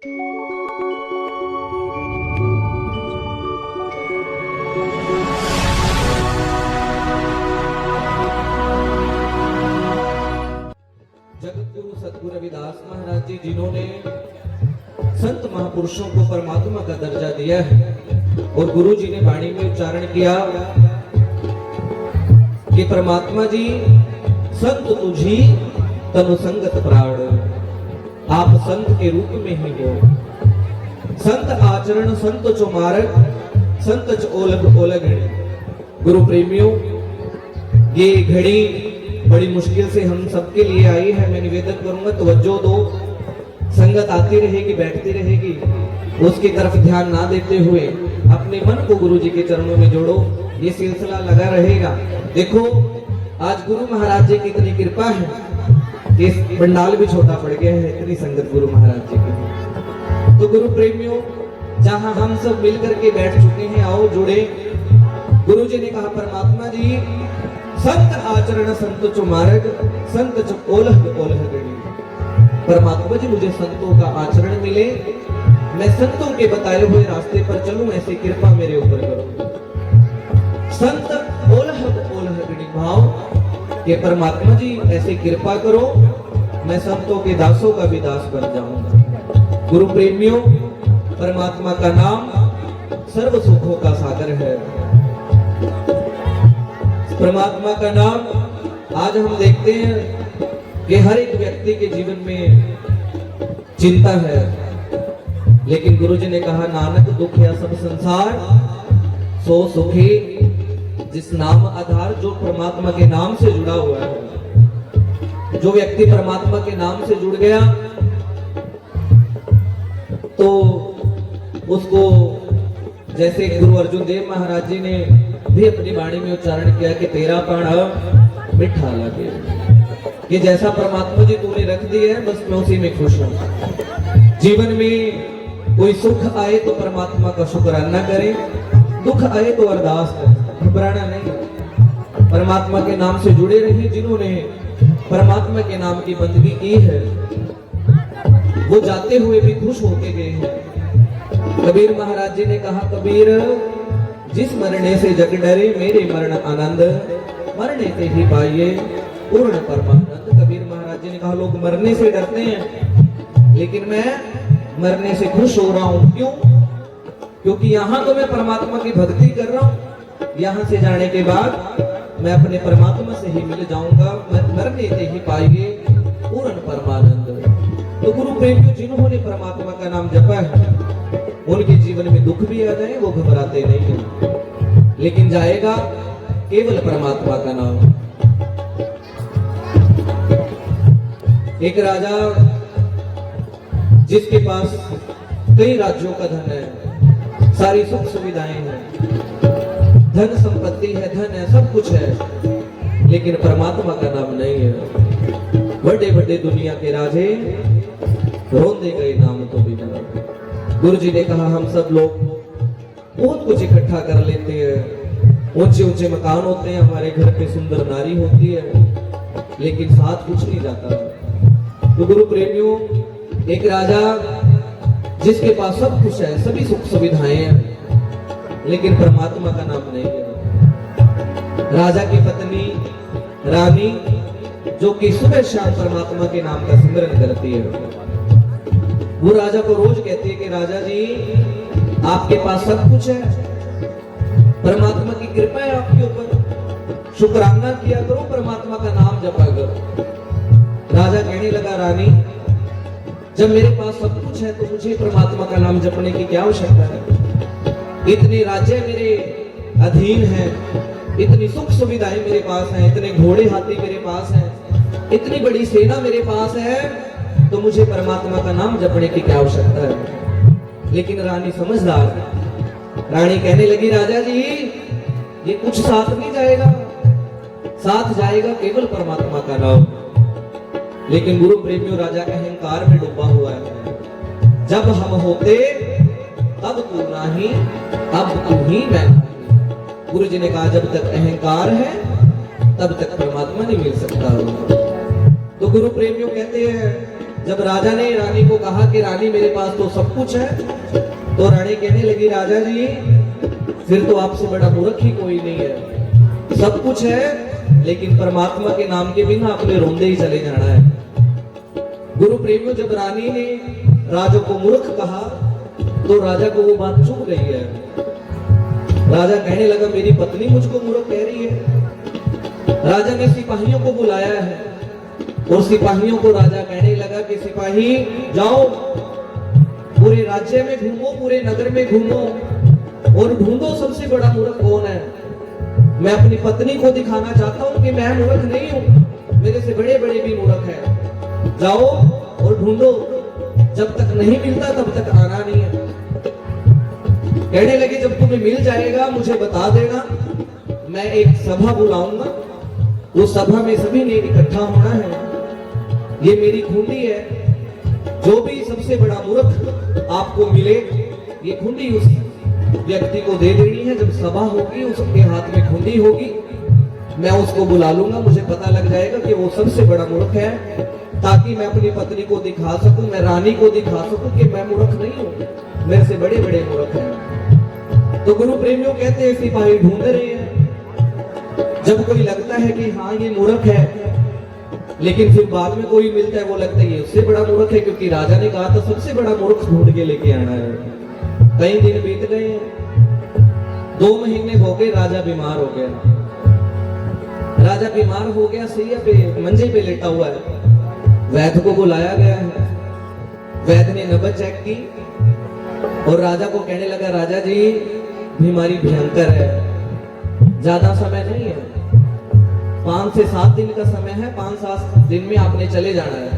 जगतगुरु सतगुरु रविदास महाराज जी, जिन्होंने संत महापुरुषों को परमात्मा का दर्जा दिया है, और गुरु जी ने वाणी में उच्चारण किया कि परमात्मा जी संत तुझी तनु संगत प्राण, आप संत के रूप में ही हो। संत आचरण संत चो मार्ग, संत च ओलग ओलगणी। गुरु प्रेमियों, ये घड़ी बड़ी मुश्किल से हम सबके लिए आई है। मैं निवेदन करूंगा तवज्जो दो। संगत आती रहेगी, बैठती रहेगी, उसकी तरफ ध्यान ना देते हुए अपने मन को गुरु जी के चरणों में जोड़ो। ये सिलसिला लगा रहेगा। देखो, आज गुरु महाराज जी की इतनी कृपा है कि इस पंडाल भी छोटा पड़ गया है, इतनी संगत गुरु महाराज जी की। तो गुरु प्रेमियों, जहां हम सब मिलकर के बैठ चुके हैं, आओ जुड़े। गुरु जी ने कहा, परमात्मा जी संत आचरण संत चो मार्ग, संत चो ओलह ओलह गणी। परमात्मा जी मुझे संतों का आचरण मिले, मैं संतों के बताए हुए रास्ते पर चलूं, ऐसी कृपा मेरे ऊपर करो। संत ओलह ओलह गणी भाव कि परमात्मा जी ऐसी कृपा करो, मैं संतों के दासों का भी दास बन जाऊंगा। गुरु प्रेमियों, परमात्मा का नाम सर्व सुखों का सागर है। परमात्मा का नाम आज हम देखते हैं कि हर एक व्यक्ति के जीवन में चिंता है, लेकिन गुरु जी ने कहा, नानक दुखिया सब संसार सो सुखी जिस नाम आधार। जो परमात्मा के नाम से जुड़ा हुआ है, जो व्यक्ति परमात्मा के नाम से जुड़ गया, तो उसको जैसे गुरु अर्जुन देव महाराज जी ने भी अपनी वाणी में उच्चारण किया कि तेरा प्राण मिठा लगे, कि जैसा परमात्मा जी तूने रख दिया है, बस मैं उसी में खुश हूं। जीवन में कोई सुख आए तो परमात्मा का शुक्राना करें, दुख आए तो अरदास करें, घबराना नहीं। परमात्मा के नाम से जुड़े रहिए। जिन्होंने परमात्मा के नाम की बंदगी की है, वो जाते हुए भी खुश होके गए हैं। कबीर महाराज जी ने कहा, कबीर जिस मरने से जग डरे, मेरे मरण आनंद, मरने से ही पाइए पूर्ण परमानंद। कबीर महाराज जी ने कहा, लोग मरने से डरते हैं, लेकिन मैं मरने से खुश हो रहा हूं। क्यों? क्योंकि यहां तो मैं परमात्मा की भक्ति कर रहा हूं, यहां से जाने के बाद मैं अपने परमात्मा से ही मिल जाऊंगा। मरने से ही पाइए पूर्ण परमानंद। तो गुरु प्रेमियों, जिन्होंने परमात्मा का नाम जपा है, उनके जीवन में दुख भी आ जाए, वो घबराते नहीं हैं, लेकिन जाएगा केवल परमात्मा का नाम। एक राजा जिसके पास कई राज्यों का धन है, सारी सुख सुविधाएं हैं, धन संपत्ति है, धन है, सब कुछ है, लेकिन परमात्मा का नाम नहीं है। बड़े बड़े दुनिया के राजे रोंदे गए नाम तो बिना। गुरु जी ने कहा, हम सब लोग बहुत कुछ इकट्ठा कर लेते हैं, ऊंचे ऊंचे मकान होते हैं, हमारे घर पे सुंदर नारी होती है, लेकिन साथ कुछ नहीं जाता। तो गुरु प्रेमियों, एक राजा जिसके पास सब कुछ है, सभी सुख सुविधाएं हैं, लेकिन परमात्मा का नाम नहीं है। राजा की पत्नी रानी, जो कि सुबह शाम परमात्मा के नाम का सिमरन करती है, वो राजा को रोज कहती है कि राजा जी आपके पास सब कुछ है, परमात्मा की कृपा है आपके ऊपर, शुक्राना किया करो, परमात्मा का नाम जपा करो। राजा कहने लगा, रानी जब मेरे पास सब कुछ है तो मुझे परमात्मा का नाम जपने की क्या आवश्यकता है? इतने राज्य मेरे अधीन हैं, इतनी सुख सुविधाएं मेरे पास हैं, इतने घोड़े हाथी मेरे पास हैं, इतनी बड़ी सेना मेरे पास है, तो मुझे परमात्मा का नाम जपने की क्या आवश्यकता है? लेकिन रानी समझदार है। रानी कहने लगी, राजा जी ये कुछ साथ नहीं जाएगा, साथ जाएगा केवल परमात्मा का नाम। लेकिन गुरु प्रेमियों, राजा अहंकार में डूबा हुआ है। जब हम होते तब तू नहीं, अब तू ही मैं। गुरु जी ने कहा, जब तक अहंकार है तब तक परमात्मा नहीं मिल सकता। तो गुरु प्रेमियों कहते हैं जब राजा ने रानी को कहा कि रानी मेरे पास तो सब कुछ है, तो रानी कहने लगी राजा जी फिर तो आपसे बड़ा मूर्ख ही कोई नहीं है। सब कुछ है लेकिन परमात्मा के नाम के बिना अपने रोंदे ही चले जाना है। गुरु प्रेमियों, जब रानी ने राजा को मूर्ख कहा तो राजा को वो बात चुभ गई है। राजा कहने लगा मेरी पत्नी मुझको मूर्ख कह रही है। राजा ने सिपाहियों को बुलाया है और सिपाहियों को राजा कहने लगा कि सिपाही जाओ पूरे राज्य में घूमो, पूरे नगर में घूमो और ढूंढो सबसे बड़ा मूर्ख कौन है। मैं अपनी पत्नी को दिखाना चाहता हूं कि मैं मूर्ख नहीं हूं, मेरे से बड़े बड़े भी मूर्ख हैं। जाओ और ढूंढो, जब तक नहीं मिलता तब तक आना नहीं है। कहने लगे जब तुम्हें मिल जाएगा मुझे बता देना, मैं एक सभा बुलाऊंगा, उस सभा में सभी ने इकट्ठा होना है। ये मेरी खूंटी है, जो भी सबसे बड़ा मूर्ख आपको मिले ये खूंटी उस व्यक्ति को दे देनी है। जब सभा होगी उसके हाथ में खूंटी होगी, मैं उसको बुला लूंगा, मुझे पता लग जाएगा कि वो सबसे बड़ा मूर्ख है, ताकि मैं अपनी पत्नी को दिखा सकूं, मैं रानी को दिखा सकूं कि मैं मूर्ख नहीं हूं, मेरे से बड़े बड़े मूर्ख हैं। तो गुरु प्रेमियों कहते हैं सिपाही ढूंढ रहे हैं। जब कोई लगता है कि हाँ ये मूर्ख है, लेकिन फिर बाद में कोई मिलता है वो लगता है ये उससे बड़ा मूर्ख है, क्योंकि राजा ने कहा था सबसे बड़ा मूर्ख ढूंढ के लेके आना है। कई दिन बीत गए हैं, 2 महीने हो गए, राजा बीमार हो गया। राजा बीमार हो गया, सैया पे मंजे पे लेटा हुआ है। वैद्य को बुलाया गया है। वैद्य ने नबज चेक की और राजा को कहने लगा राजा जी बीमारी भयंकर है, ज्यादा समय नहीं है, 5 से 7 दिन का समय है, 5-7 दिन में आपने चले जाना है।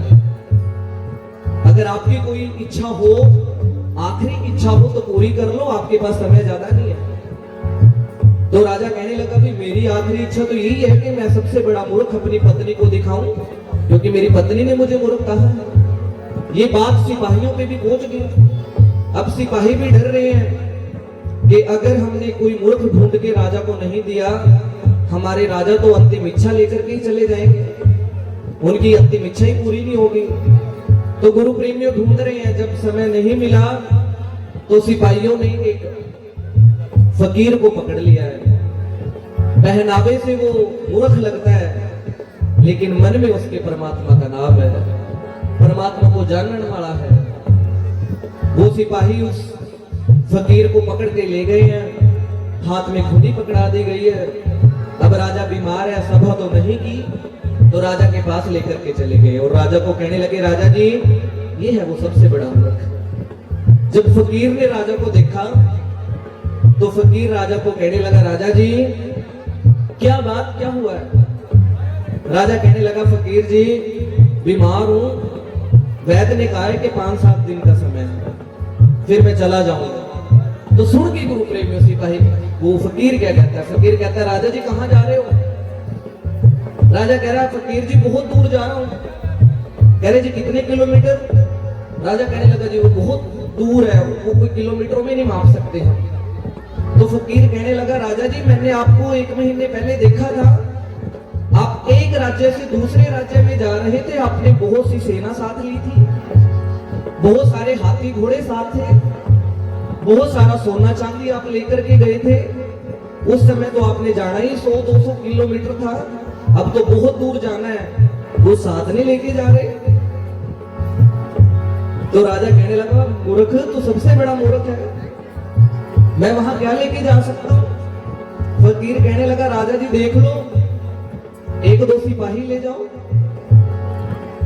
अगर आपकी कोई इच्छा हो, आखिरी इच्छा हो तो पूरी कर लो, आपके पास समय ज्यादा नहीं है। तो राजा कहने लगा भी मेरी आखिरी इच्छा तो यही है कि मैं सबसे बड़ा मूर्ख अपनी पत्नी को दिखाऊं, क्योंकि मेरी पत्नी ने मुझे मूर्ख कहा है। ये बात सिपाहियों पे भी पहुंच गई। अब सिपाही भी डर रहे हैं कि अगर हमने कोई मूर्ख ढूंढ के राजा को नहीं दिया, हमारे राजा तो अंतिम इच्छा लेकर के ही चले जाएंगे, उनकी अंतिम इच्छा ही पूरी नहीं होगी। तो गुरु प्रेमियों ढूंढ रहे हैं। जब समय नहीं मिला तो सिपाहियों ने एक फकीर को पकड़ लिया है। पहनावे से वो मूर्ख लगता है, लेकिन मन में उसके परमात्मा का नाम है, परमात्मा को जानने वाला है। वो सिपाही उस फकीर को पकड़ के ले गए हैं, हाथ में खूंटी पकड़ा दी गई है। अब राजा बीमार है, सभा तो नहीं की, तो राजा के पास लेकर के चले गए और राजा को कहने लगे राजा जी ये है वो सबसे बड़ा मूर्ख। जब फकीर ने राजा को देखा तो फकीर राजा को कहने लगा राजा जी क्या बात, क्या हुआ है। राजा कहने लगा फकीर जी बीमार हूं, वैद्य ने कहा है कि 5-7 दिन का समय है, फिर मैं चला जाऊंगा। तो सुन के गुरु प्रेमियों सिपाही वो फकीर क्या कहता है, फकीर कहता है राजा जी कहां जा रहे हो। राजा कह रहा है फकीर जी बहुत दूर जा रहा हूं। कह रहे जी कितने किलोमीटर। राजा कहने लगा जी वो बहुत दूर है, वो कोई किलोमीटरों में नहीं माप सकते हैं। तो फकीर कहने लगा राजा जी मैंने आपको 1 महीने पहले देखा था, आप एक राज्य से दूसरे राज्य में जा रहे थे, आपने बहुत सी सेना साथ ली थी, बहुत सारे हाथी घोड़े साथ थे, बहुत सारा सोना चांदी आप लेकर के गए थे। उस समय तो आपने जाना ही 100-200 किलोमीटर था, अब तो बहुत दूर जाना है, वो साथ नहीं लेके जा रहे। तो राजा कहने लगा मूर्ख तो सबसे बड़ा मूर्ख है, मैं वहां क्या लेके जा सकता हूं। फकीर कहने लगा राजा जी देख लो, 1-2 सिपाही ले जाओ,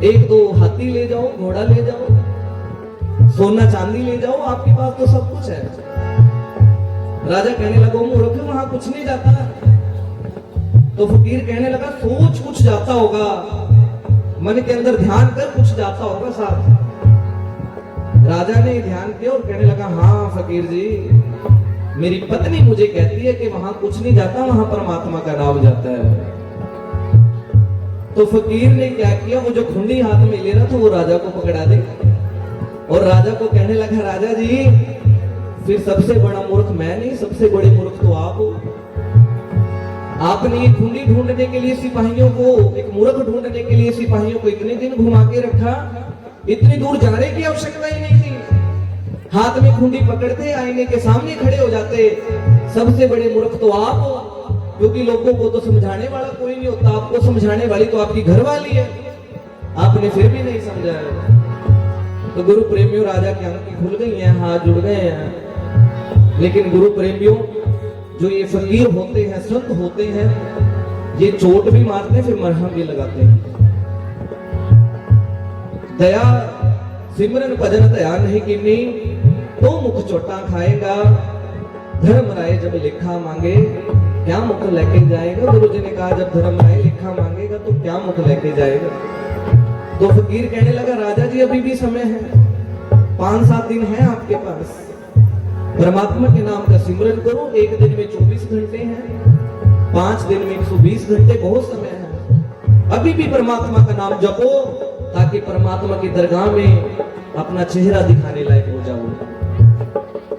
1-2 हाथी ले जाओ, घोड़ा ले जाओ, सोना चांदी ले जाओ, आपके पास तो सब कुछ है। राजा कहने लगा मूर्ख वहां कुछ नहीं जाता। तो फकीर कहने लगा सोच कुछ जाता होगा, मन के अंदर ध्यान कर कुछ जाता होगा साथ। राजा ने ध्यान किया और कहने लगा हाँ फकीर जी मेरी पत्नी मुझे कहती है कि वहां कुछ नहीं जाता, वहां परमात्मा का नाम जाता है। तो फकीर ने क्या किया, वो जो खूंटी हाथ में ले रहा था वो राजा को पकड़ा दे और राजा को कहने लगा राजा जी फिर सबसे बड़ा मूर्ख मैं नहीं, सबसे बड़े मूर्ख तो आप हो। आपने ये खूंटी ढूंढने के लिए सिपाहियों को, एक मूर्ख ढूंढने के लिए सिपाहियों को इतने दिन घुमा के रखा, इतनी दूर जाने की आवश्यकता ही नहीं थी। हाथ में खुंडी पकड़ते आईने के सामने खड़े हो जाते। सबसे बड़े मूर्ख तो आप हो, क्योंकि लोगों को तो समझाने वाला कोई नहीं होता। आपको समझाने वाली तो आपकी घरवाली है, आपने फिर भी नहीं समझा है। तो गुरु प्रेमियों, राजा की आंखें खुल गई हैं, हाथ जुड़ गए हैं। लेकिन गुरु प्रेमियों, जो ये फकीर होते हैं, संत होते हैं, ये चोट भी मारते हैं, फिर मरहम भी लगाते हैं। दया सिमरन भजन दया नहीं कीनी तो मुख चोटा खाएगा। धर्म राय जब लेखा मांगे क्या मुख लेके जाएगा। गुरु जी ने कहा जब धर्म राय लेखा मांगेगा तो क्या मुख लेके जाएगा। तो फकीर कहने लगा, राजा जी अभी भी समय है, 5-7 दिन है आपके पास। परमात्मा के नाम का सिमरन करो। एक दिन में 24 घंटे हैं, 5 दिन में 120 घंटे, बहुत समय है। अभी भी परमात्मा का नाम जपो, ताकि परमात्मा की दरगाह में अपना चेहरा दिखाने लायक हो जाओ।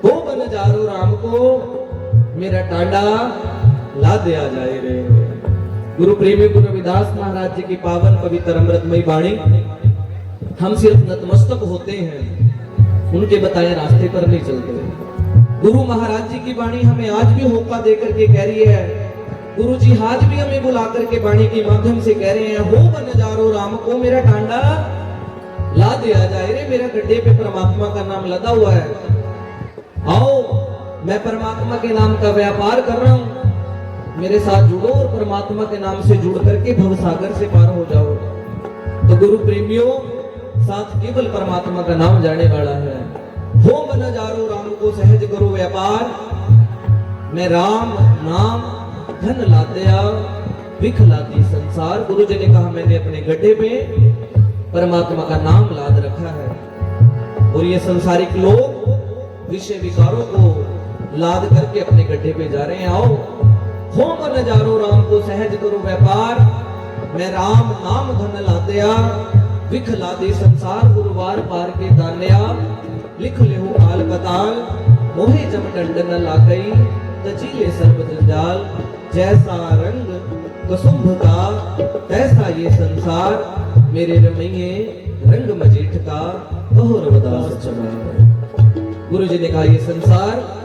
हो बन जारो राम को मेरा टांडा ला दिया जाए रे। गुरु प्रेमी गुरु रविदास महाराज जी की पावन पवित्र अमृतमयी वाणी, हम सिर्फ नतमस्तक होते हैं, उनके बताए रास्ते पर नहीं चलते। गुरु महाराज जी की वाणी हमें आज भी होका देकर के कह रही है। गुरु जी आज भी हमें बुला करके वाणी के माध्यम से कह रहे हैं, हो बन जारो राम को मेरा टांडा ला दिया जाए रे। मेरा गड्ढे पे परमात्मा का नाम लदा हुआ है, आओ मैं परमात्मा के नाम का व्यापार कर रहा हूं, मेरे साथ जुड़ो और परमात्मा के नाम से जुड़ करके भवसागर से पार हो जाओ। तो गुरु प्रेमियों, साथ केवल परमात्मा का नाम जाने वाला है। हो बन जारो राम को सहज करो व्यापार, मैं राम नाम धन लाते आ विख लाती संसार। गुरु जी ने कहा मैंने अपने गड्ढे पे परमात्मा का नाम लाद रखा है, और ये संसारिक लोग विषय विकारों को लाद करके अपने गड्ढे पे जा रहे हैं। आओ हो मन जारो राम को सहज करो व्यापार, मैं राम नाम धन लाते आ विख लादे संसार। गुरुवार पार के दान्या लिख ले हो आल पताल, मोहे जब डंड न ला गई तजीले सर्व जंजाल। जैसा रंग कसुंभ का तैसा ये संसार, मेरे रमैये रंग मजीठ का कहो रविदास चमार। गुरु जी ने कहा ये संसार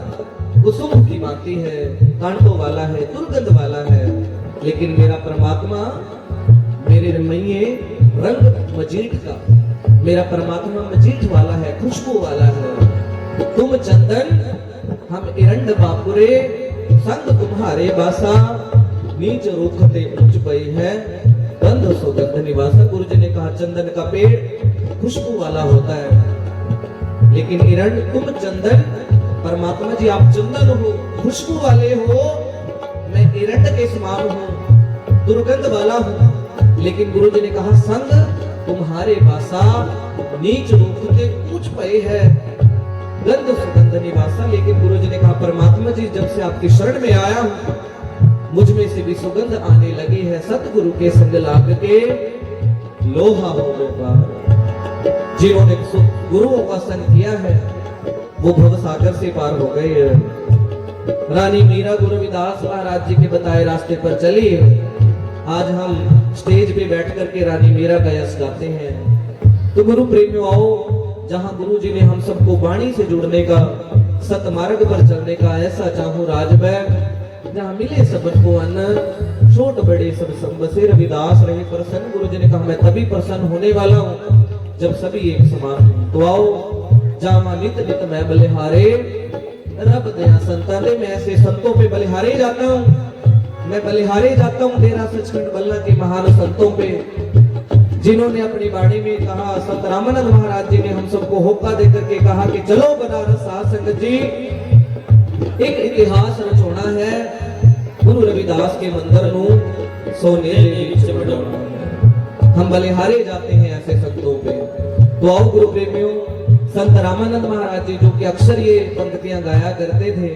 कुसुम की भांति है, कांटों वाला है, दुर्गंध वाला है, लेकिन मेरा परमात्मा मेरे रमैये रंग मजीठ का, मेरा परमात्मा मजीठ वाला है, खुशबू वाला है। तुम चंदन हम इरंड बापुरे, संग तुम्हारे बासा, नीच रूखते ऊंच पई है, गंध सुगंध निवासा। गुरु जी ने कहा चंदन का पेड़ खुशबू वाला होता है, लेकिन इरंड तुम चंदन, परमात्मा जी आप चंदन हो, खुशबू वाले हो, मैं इरंड के समान हूँ, दुर्गंध वाला हूँ। लेकिन गुरु जी ने कहा संग तुम्हारे बासा, नीच रूखते ऊंच पए है, गंध सुगंध निवासा। लेकिन गुरु जी ने कहा परमात्मा जी जब से आपकी शरण में आया हूं, मुझ में से भी सुगंध आने लगी है। सतगुरु के संग लाग के लोहा हो गया। जिन्होंने गुरुओं का संग किया है वो भवसागर से पार हो गए। रानी मीरा गुरु रविदास महाराज जी के बताए रास्ते पर चली। आज हम स्टेज पे बैठ करके रानी मीरा का यश गाते हैं। तो गुरु प्रेमियों आओ, जहां गुरु जी ने हम सबको वाणी से जुड़ने का, सतमार्ग पर चलने का ऐसा चाहूं राजबैग, जहां मिले सबको अन्न, छोट बड़े सब संबसे, रविदास रहे प्रसन्न। गुरु जी ने कहा मैं तभी प्रसन्न होने वाला हूं जब सभी एक समान हों। तो आओ जामा नित नित मैं बलिहारे, रब दया संता दे। मैं ऐसे संतों पे बलिहारे जाता हूं, मैं बलिहारे जाता हूं डेरा सचखंड बल्ला के महान संतों पे, जिन्होंने अपनी वाणी में कहा। संत रामानंद महाराज जी ने हम सबको होका देकर के कहा कि चलो बनारस साध संगत जी, एक इतिहास रचोना है, गुरु रविदास के मंदिर नू सोने दे विच बढ़ाउणा है। हम बलिहारे जाते हैं ऐसे संतों पे। तो आओ गुरु प्रेमियों, संत रामानंद महाराज जी जो कि अक्सर ये पंक्तियां गाया करते थे,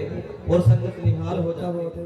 और संगत निहाल होता होता